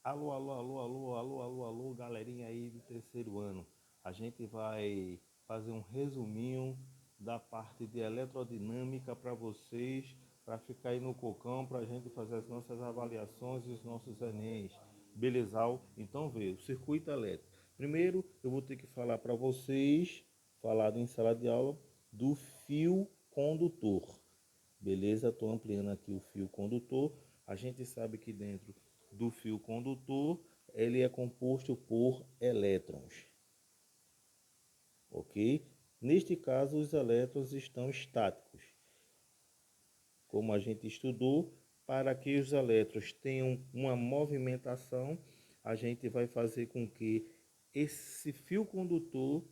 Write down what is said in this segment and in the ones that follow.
Alô, alô, alô, alô, alô, alô, alô, galerinha aí do terceiro ano. A gente vai fazer um resuminho da parte de eletrodinâmica para vocês, para ficar aí no cocão, para a gente fazer as nossas avaliações e os nossos Enems. Belezal? Então vê, o circuito elétrico. Primeiro eu vou ter que falar para vocês, falado em sala de aula, do fio condutor. Beleza? Estou ampliando aqui o fio condutor. A gente sabe que dentro do fio condutor ele é composto por elétrons, ok? Neste caso, os elétrons estão estáticos. Como a gente estudou, para que os elétrons tenham uma movimentação, a gente vai fazer com que esse fio condutor,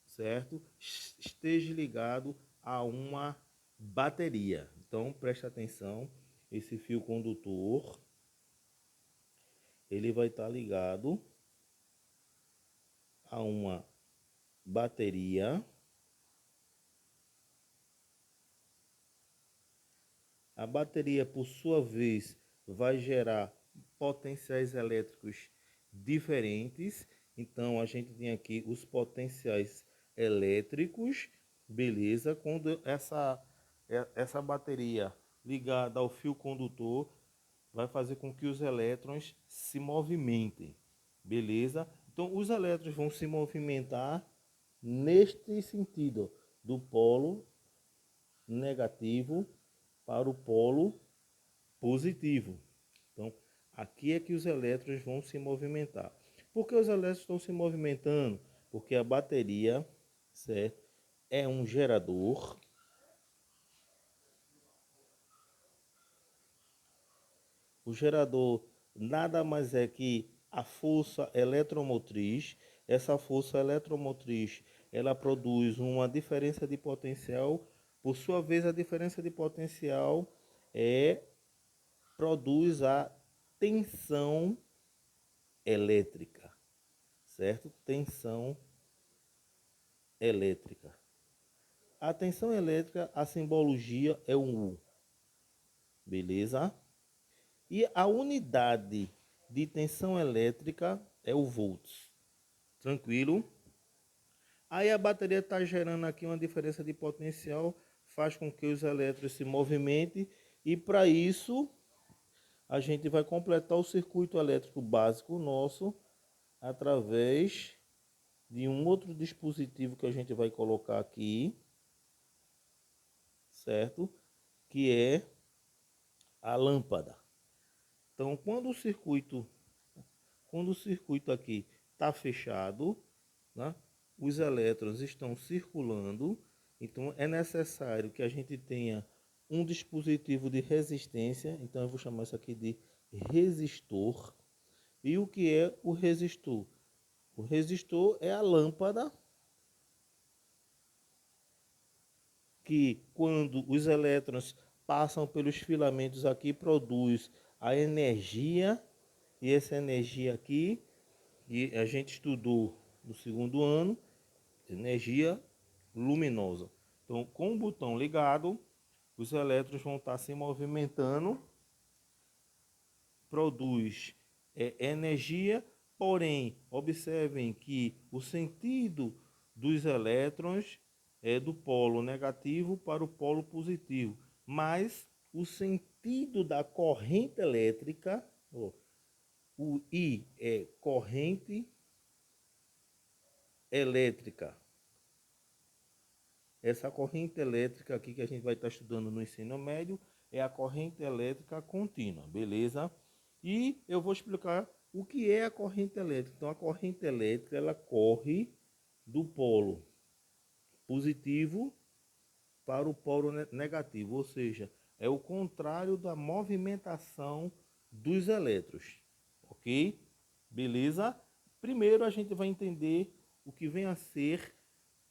certo, esteja ligado a uma bateria. Então, preste atenção, esse fio condutor, ele vai estar ligado a uma bateria. A bateria, por sua vez, vai gerar potenciais elétricos diferentes. Então, a gente tem aqui os potenciais elétricos, beleza? Quando essa bateria ligada ao fio condutor vai fazer com que os elétrons se movimentem, beleza? Então, os elétrons vão se movimentar neste sentido, do polo negativo para o polo positivo. Então, aqui é que os elétrons vão se movimentar. Por que os elétrons estão se movimentando? Porque a bateria, certo, é um gerador. O gerador nada mais é que a força eletromotriz. Essa força eletromotriz, ela produz uma diferença de potencial. Por sua vez, a diferença de potencial produz a tensão elétrica, certo? Tensão elétrica. A tensão elétrica, a simbologia é um U, beleza? E a unidade de tensão elétrica é o volts. Tranquilo? Aí a bateria está gerando aqui uma diferença de potencial, faz com que os elétrons se movimentem e para isso a gente vai completar o circuito elétrico básico nosso através de um outro dispositivo que a gente vai colocar aqui, certo? Que é a lâmpada. Então, quando o circuito aqui está fechado, né, os elétrons estão circulando, então é necessário que a gente tenha um dispositivo de resistência, então eu vou chamar isso aqui de resistor. E o que é o resistor? O resistor é a lâmpada que, quando os elétrons passam pelos filamentos aqui, produz a energia, e essa energia aqui, que a gente estudou no segundo ano, energia luminosa. Então, com o botão ligado, os elétrons vão estar se movimentando, produz energia, porém, observem que o sentido dos elétrons é do polo negativo para o polo positivo, mas o sentido da corrente elétrica, o I é corrente elétrica. Essa corrente elétrica aqui que a gente vai estar estudando no ensino médio é a corrente elétrica contínua, beleza? E eu vou explicar o que é a corrente elétrica. Então, a corrente elétrica, ela corre do polo positivo para o polo negativo, ou seja, é o contrário da movimentação dos elétrons, ok? Beleza? Primeiro a gente vai entender o que vem a ser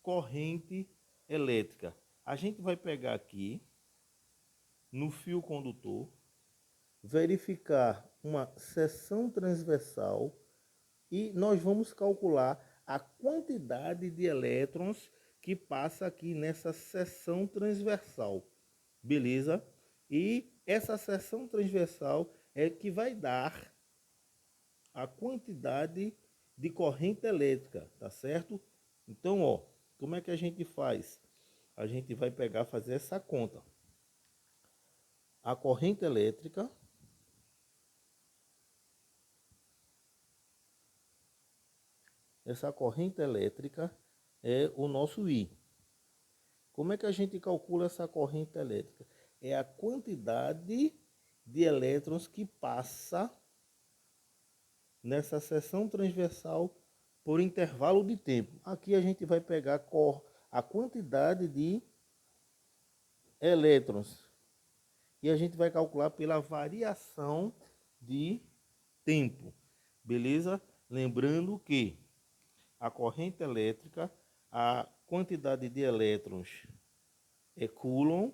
corrente elétrica. A gente vai pegar aqui no fio condutor, verificar uma seção transversal e nós vamos calcular a quantidade de elétrons que passa aqui nessa seção transversal, beleza? E essa seção transversal é que vai dar a quantidade de corrente elétrica, tá certo? Então, ó, como é que a gente faz? A gente vai pegar, fazer essa conta. A corrente elétrica é o nosso I. Como é que a gente calcula essa corrente elétrica? É a quantidade de elétrons que passa nessa seção transversal por intervalo de tempo. Aqui a gente vai pegar a quantidade de elétrons e a gente vai calcular pela variação de tempo, beleza? Lembrando que a corrente elétrica, a quantidade de elétrons é Coulomb,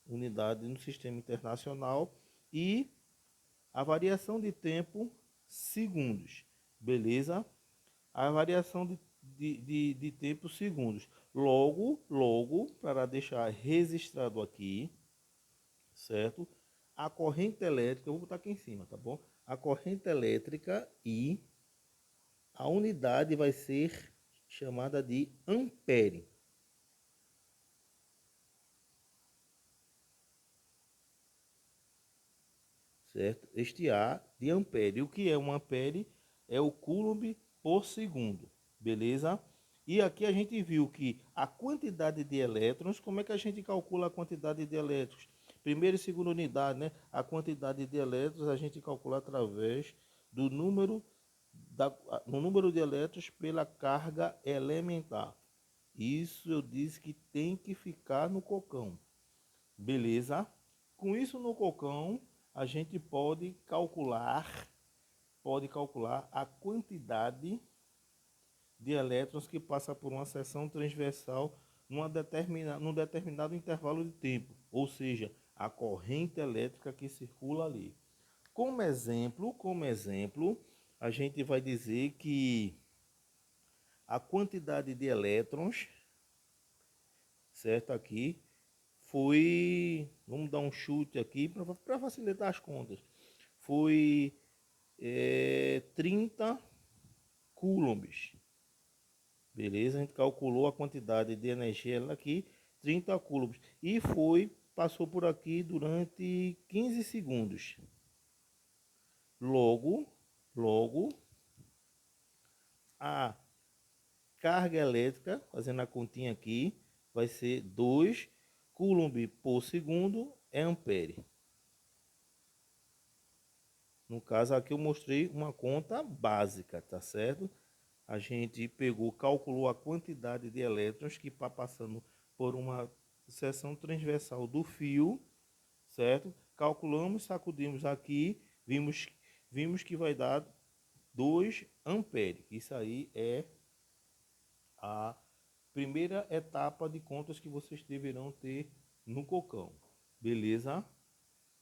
unidade no sistema internacional, e a variação de tempo, segundos, beleza? A variação de tempo, segundos. Logo, para deixar registrado aqui, certo? A corrente elétrica, eu vou botar aqui em cima, tá bom? A corrente elétrica e a unidade vai ser chamada de ampere. Certo? Este A de ampere. O que é um ampere? É o coulomb por segundo, beleza? E aqui a gente viu que a quantidade de elétrons, como é que a gente calcula a quantidade de elétrons? Primeira e segunda unidade, né? A quantidade de elétrons a gente calcula através do número, no número de elétrons pela carga elementar. Isso eu disse que tem que ficar no cocão, beleza? Com isso no cocão, a gente pode calcular a quantidade de elétrons que passa por uma seção transversal num determinado intervalo de tempo, ou seja, a corrente elétrica que circula ali. Como exemplo, a gente vai dizer que a quantidade de elétrons, certo, aqui, vamos dar um chute aqui para facilitar as contas, foi 30 coulombs. Beleza? A gente calculou a quantidade de energia aqui, 30 coulombs. E passou por aqui durante 15 segundos. Logo, a carga elétrica, fazendo a continha aqui, vai ser 2 coulomb por segundo é ampere. No caso aqui eu mostrei uma conta básica, tá certo? A gente calculou a quantidade de elétrons que está passando por uma seção transversal do fio, certo? Calculamos, sacudimos aqui, vimos que vai dar 2 amperes. Isso aí é a primeira etapa de contas que vocês deverão ter no cocão, beleza?